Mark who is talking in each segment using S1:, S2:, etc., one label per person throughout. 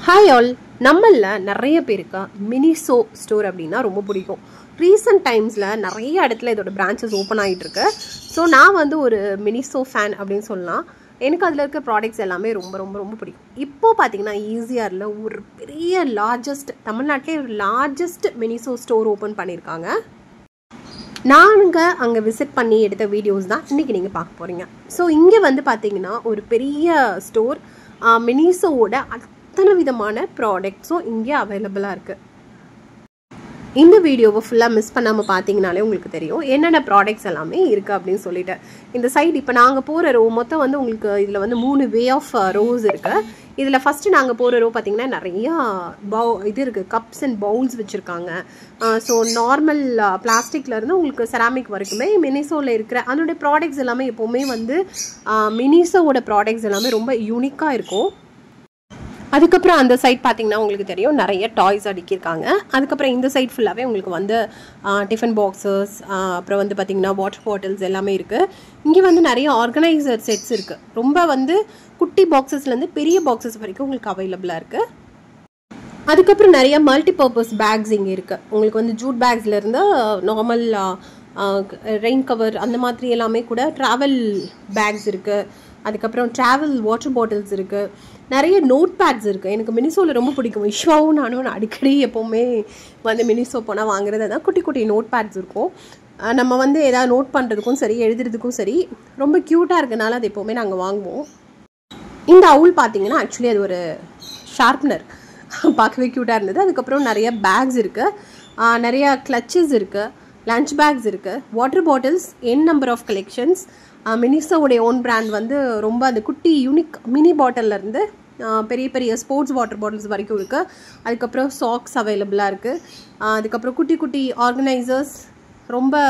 S1: Hi all, நம்மள நிறைய பேருக்கு மினிசோ ஸ்டோர் அப்படின்னா ரொம்ப பிடிக்கும். ரீசெண்ட் டைம்ஸில் நிறைய இடத்துல இதோட பிரான்ச்சஸ் ஓப்பன் ஆகிட்டு இருக்கு. ஸோ நான் வந்து ஒரு மினிசோ ஃபேன் அப்படின்னு சொல்லலாம். எனக்கு அதில் இருக்க ப்ராடக்ட்ஸ் எல்லாமே ரொம்ப ரொம்ப ரொம்ப பிடிக்கும். இப்போது பார்த்தீங்கன்னா ஈஸிஆரில் ஒரு பெரிய தமிழ்நாட்டிலே ஒரு லார்ஜஸ்ட் மினிசோ ஸ்டோர் ஓப்பன் பண்ணியிருக்காங்க. நாங்கள் அங்கே விசிட் பண்ணி எடுத்த வீடியோஸ் தான் இன்றைக்கி நீங்கள் பார்க்க போகிறீங்க. ஸோ இங்கே வந்து பார்த்தீங்கன்னா ஒரு பெரிய ஸ்டோர், மினிசோவோட அத்தனை விதமான ப்ராடக்ட்ஸும் இங்கே அவைலபிளாக இருக்குது. இந்த வீடியோவை ஃபுல்லாக மிஸ் பண்ணாமல் பார்த்தீங்கனாலே உங்களுக்கு தெரியும் என்னென்ன ப்ராடக்ட்ஸ் எல்லாமே இருக்குது அப்படின்னு சொல்லிட்டு. இந்த சைடு இப்போ நாங்கள் போகிற ரோ மொத்தம் வந்து உங்களுக்கு இதில் வந்து 3 வே ஆஃப் ரோஸ் இருக்குது. இதில் ஃபஸ்ட்டு நாங்கள் போகிற ரோ பார்த்திங்கன்னா நிறையா இது இருக்குது, கப்ஸ் அண்ட் பவுல்ஸ் வச்சுருக்காங்க. ஸோ நார்மல் பிளாஸ்டிக்லேருந்து உங்களுக்கு செராமிக் வரைக்குமே மினிசோவில் இருக்கிற அதனுடைய ப்ராடக்ட்ஸ் எல்லாமே எப்போவுமே வந்து மினிசோவோட ப்ராடக்ட்ஸ் எல்லாமே ரொம்ப யூனிக்காக இருக்கும். அதுக்கப்புறம் அந்த சைட் பார்த்திங்கன்னா உங்களுக்கு தெரியும் நிறைய டாய்ஸ் அடுக்கியிருக்காங்க. அதுக்கப்புறம் இந்த சைட் ஃபுல்லாகவே உங்களுக்கு வந்து டிஃபன் பாக்ஸஸ், அப்புறம் வந்து பார்த்திங்கன்னா வாட்டர் பாட்டில்ஸ் எல்லாமே இருக்குது. இங்கே வந்து நிறைய ஆர்கனைசர் செட்ஸ் இருக்குது. ரொம்ப வந்து குட்டி பாக்ஸஸ்லேருந்து பெரிய பாக்ஸஸ் வரைக்கும் உங்களுக்கு அவைலபிளாக இருக்குது. அதுக்கப்புறம் நிறைய மல்டிபர்பஸ் பேக்ஸ் இங்கே இருக்குது. உங்களுக்கு வந்து ஜூட் பேக்ஸ்லேருந்து நார்மல் ரெயின் கவர் அந்த மாதிரி எல்லாமே கூட ட்ராவல் பேக்ஸ் இருக்குது. அதுக்கப்புறம் ட்ராவல் வாட்டர் பாட்டில்ஸ் இருக்குது. நிறைய நோட் பேட்ஸ் இருக்குது. எனக்கு மினிசோவில் ரொம்ப பிடிக்கும். விஸ்வாவும் நானும் அடிக்கடி எப்போவுமே வந்து மினிசோ போனால் வாங்குறது தான். குட்டி குட்டி நோட் பேட்ஸ் இருக்கும். நம்ம வந்து எதாவது நோட் பண்ணுறதுக்கும் சரி, எழுதுறதுக்கும் சரி, ரொம்ப க்யூட்டாக இருக்கனால அது எப்போவுமே நாங்கள் வாங்குவோம். இந்த அவுல் பார்த்தீங்கன்னா ஆக்சுவலி அது ஒரு ஷார்ப்னர், பார்க்கவே க்யூட்டாக இருந்தது. அதுக்கப்புறம் நிறைய பேக்ஸ் இருக்குது, நிறையா கிளச்சஸ் இருக்குது, லஞ்ச் பேக்ஸ் இருக்குது, water bottles, number of collections. மினிசோவுடைய ஓன் பிராண்ட் வந்து ரொம்ப அந்த குட்டி யூனிக் மினி பாட்டிலேருந்து பெரிய பெரிய ஸ்போர்ட்ஸ் வாட்டர் பாட்டில்ஸ் வரைக்கும் இருக்குது. அதுக்கப்புறம் சாக்ஸ் அவைலபிளாக இருக்குது. அதுக்கப்புறம் குட்டி குட்டி ஆர்கனைசர்ஸ், ரொம்ப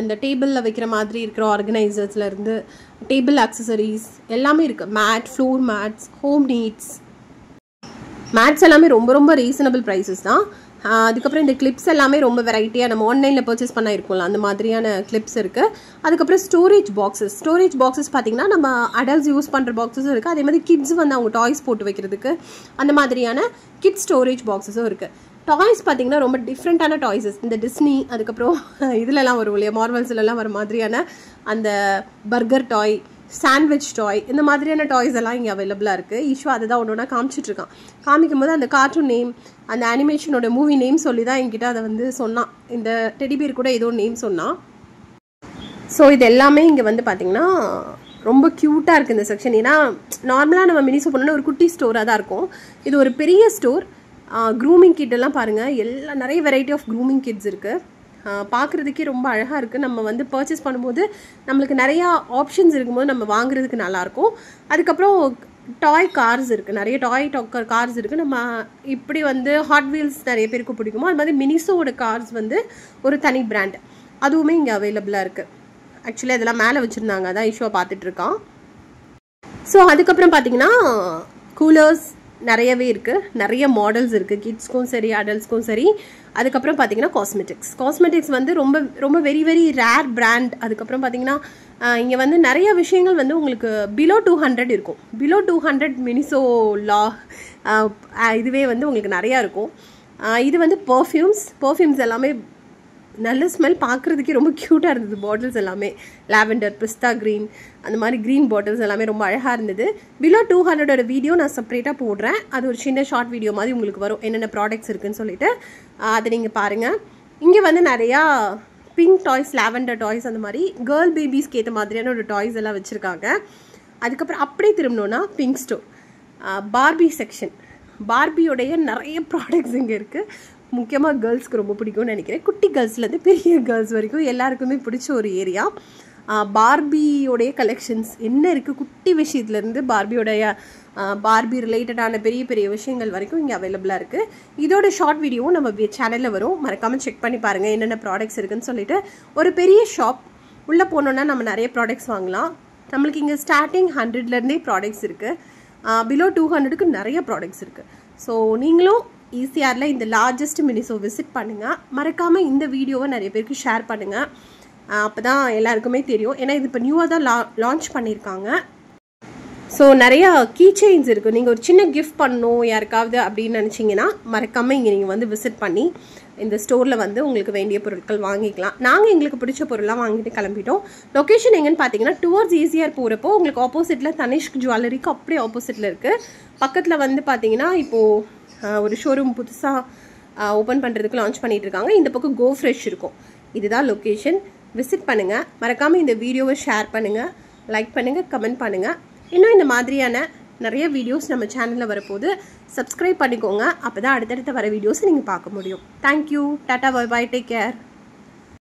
S1: இந்த டேபிளில் வைக்கிற மாதிரி இருக்கிற ஆர்கனைசர்ஸ்லேருந்து டேபிள் ஆக்சசரிஸ் எல்லாமே இருக்குது. Mat, floor mats, home needs mats எல்லாமே ரொம்ப ரொம்ப ரீசனபிள் ப்ரைஸஸ் தான். அதுக்கப்புறம் இந்த கிளிப்ஸ் எல்லாமே ரொம்ப வெரைட்டியாக நம்ம ஆன்லைனில் பர்ச்சேஸ் பண்ண இருக்கும்ல அந்த மாதிரியான கிளிப்ஸ் இருக்குது. அதுக்கப்புறம் ஸ்டோரேஜ் பாக்ஸஸ் பார்த்திங்கன்னா நம்ம அடல்ட்ஸ் யூஸ் பண்ணுற பாக்ஸஸும் இருக்குது. அதே மாதிரி கிட்ஸ் வந்து அவங்க டாய்ஸ் போட்டு வைக்கிறதுக்கு அந்த மாதிரியான கிட்ஸ் ஸ்டோரேஜ் பாக்ஸஸும் இருக்குது. டாய்ஸ் பார்த்திங்கன்னா ரொம்ப டிஃப்ரெண்ட்டான டாய்ஸஸ், இந்த டிஸ்னி, அதுக்கப்புறம் இதிலலாம் வரும் இல்லையா, மார்வல்ஸ்லாம் வர மாதிரியான அந்த பர்கர் டாய், சாண்ட்விச் டாய், இந்த மாதிரியான டாய்ஸ் எல்லாம் இங்கே அவைலபிளாக இருக்குது. ஈஷோ அதை தான் ஒன்று ஒன்றா காமிச்சிட்ருக்கான். காமிக்கும் போது அந்த கார்ட்டூன் நேம், அந்த அனிமேஷனோட மூவி நேம் சொல்லி தான் என்கிட்ட அதை வந்து சொன்னான். இந்த டெடிபீர் கூட ஏதோ நேம் சொன்னான். ஸோ இது எல்லாமே இங்கே வந்து பார்த்திங்கன்னா ரொம்ப க்யூட்டாக இருக்குது இந்த செக்ஷன். ஏன்னா நார்மலாக நம்ம மினிசோ போனோன்னா ஒரு குட்டி ஸ்டோராக தான் இருக்கும். இது ஒரு பெரிய ஸ்டோர். க்ரூமிங் கிட் எல்லாம் பாருங்கள், நிறைய வெரைட்டி ஆஃப் க்ரூமிங் கிட்ஸ் இருக்குது. பார்க்குறதுக்கே ரொம்ப அழகாக இருக்குது. நம்ம வந்து பர்ச்சேஸ் பண்ணும்போது நம்மளுக்கு நிறையா ஆப்ஷன்ஸ் இருக்கும்போது நம்ம வாங்குறதுக்கு நல்லாயிருக்கும். அதுக்கப்புறம் டாய் கார்ஸ் இருக்குது, நிறைய டாய் கார்ஸ் இருக்குது. நம்ம இப்படி வந்து ஹாட் வீல்ஸ் நிறைய பேருக்கு பிடிக்குமோ அது மாதிரி மினிசோவோட கார்ஸ் வந்து ஒரு தனி பிராண்ட், அதுவுமே இங்கே அவைலபிளாக இருக்குது. ஆக்சுவலி அதெல்லாம் மேலே வச்சுருந்தாங்க, அதான் இஷ்யூவாக பார்த்துட்ருக்கான். ஸோ அதுக்கப்புறம் பார்த்திங்கன்னா கூலர்ஸ் நிறையவே இருக்குது, நிறைய மாடல்ஸ் இருக்குது, கிட்ஸ்க்கும் சரி அடல்ட்ஸ்க்கும் சரி. அதுக்கப்புறம் பார்த்திங்கன்னா காஸ்மெட்டிக்ஸ் வந்து ரொம்ப ரொம்ப வெரி வெரி ரேர் பிராண்ட். அதுக்கப்புறம் பார்த்திங்கன்னா இங்கே வந்து நிறைய விஷயங்கள் வந்து உங்களுக்கு பிலோ 200 இருக்கும். பிலோ 200 மினிசோ இதுவே வந்து உங்களுக்கு நிறையா இருக்கும். இது வந்து பர்ஃப்யூம்ஸ் எல்லாமே நல்ல ஸ்மெல், பார்க்குறதுக்கே ரொம்ப க்யூட்டாக இருந்தது. பாட்டில்ஸ் எல்லாமே லாவெண்டர், பிஸ்தா க்ரீன், அந்த மாதிரி க்ரீன் பாட்டில்ஸ் எல்லாமே ரொம்ப அழகாக இருந்தது. பிலோ 200 வீடியோ நான் செப்பரேட்டாக போடுறேன். அது ஒரு சின்ன ஷார்ட் வீடியோ மாதிரி உங்களுக்கு வரும், என்னென்ன ப்ராடக்ட்ஸ் இருக்குதுன்னு சொல்லிட்டு அதை நீங்கள் பாருங்கள். இங்கே வந்து நிறையா பிங்க் டாய்ஸ், லாவெண்டர் டாய்ஸ், அந்த மாதிரி கேர்ள் பேபிஸ்க்கு ஏற்ற மாதிரியான ஒரு டாய்ஸ் எல்லாம் வச்சுருக்காங்க. அதுக்கப்புறம் அப்படியே திரும்பினோன்னா பிங்க் ஸ்டோர், பார்பி செக்ஷன். பார்பியோடைய நிறைய ப்ராடக்ட்ஸ் இங்கே இருக்குது. முக்கியமாக கேர்ள்ஸ்க்கு ரொம்ப பிடிக்கும்னு நினைக்கிறேன். குட்டி கேர்ள்ஸ்லேருந்து பெரிய கேர்ள்ஸ் வரைக்கும் எல்லாருக்குமே பிடிச்ச ஒரு ஏரியா. பார்பியோடைய கலெக்ஷன்ஸ் என்ன இருக்குது, குட்டி விஷயத்துலேருந்து பார்பி ரிலேட்டடான பெரிய பெரிய விஷயங்கள் வரைக்கும் இங்கே அவைலபிளாக இருக்குது. இதோட ஷார்ட் வீடியோவும் நம்ம சேனலில் வரும், மறக்காமல் செக் பண்ணி பாருங்கள் என்னென்ன ப்ராடக்ட்ஸ் இருக்குதுன்னு சொல்லிட்டு. ஒரு பெரிய ஷாப் உள்ளே போனோன்னா நம்ம நிறைய ப்ராடக்ட்ஸ் வாங்கலாம். நம்மளுக்கு இங்கே ஸ்டார்டிங் 100லேருந்தே ப்ராடக்ட்ஸ் இருக்குது. பிலோ 200க்கு நிறைய ப்ராடக்ட்ஸ் இருக்குது. ஸோ நீங்களும் ஈஸிஆரில் இந்த லார்ஜஸ்ட் மினிசோ விசிட் பண்ணுங்கள். மறக்காமல் இந்த வீடியோவை நிறைய பேருக்கு ஷேர் பண்ணுங்கள், அப்போ தான் எல்லாருக்குமே தெரியும். ஏன்னா இது இப்போ நியூவாக தான் லான்ச் பண்ணியிருக்காங்க. ஸோ நிறையா கீ செயின்ஸ் இருக்குது. நீங்கள் ஒரு சின்ன கிஃப்ட் பண்ணணும் யாருக்காவது அப்படின்னு நினச்சிங்கன்னா மறக்காமல் இங்கே நீங்கள் வந்து விசிட் பண்ணி இந்த ஸ்டோரில் வந்து உங்களுக்கு வேண்டிய பொருட்கள் வாங்கிக்கலாம். நாங்கள் எங்களுக்கு பிடிச்ச பொருள்லாம் வாங்கிட்டு கிளம்பிட்டோம். லொக்கேஷன் எங்கன்னு பார்த்தீங்கன்னா டுவர்ட்ஸ் ஈஸியாக போகிறப்போ உங்களுக்கு ஆப்போசிட்டில் தனிஷ்க் ஜுவல்லரிக்கு அப்படியே ஆப்போசிட்டில் இருக்குது. பக்கத்தில் வந்து பார்த்தீங்கன்னா இப்போது ஒரு ஷோரூம் புதுசாக ஓப்பன் பண்ணுறதுக்கு லான்ச் பண்ணிகிட்டு இருக்காங்க. இந்த பக்கம் கோ ஃப்ரெஷ் இருக்கும். இதுதான் லொக்கேஷன். விசிட் பண்ணுங்கள். மறக்காமல் இந்த வீடியோவை ஷேர் பண்ணுங்கள், லைக் பண்ணுங்கள், கமெண்ட் பண்ணுங்கள். இன்னும் இந்த மாதிரியான நிறைய வீடியோஸ் நம்ம சேனலில் வரப்போது. சப்ஸ்கிரைப் பண்ணிக்கோங்க. அப்போ தான் அடுத்தடுத்த வர வீடியோஸை நீங்கள் பார்க்க முடியும். Thank you. Tata, bye bye, take care.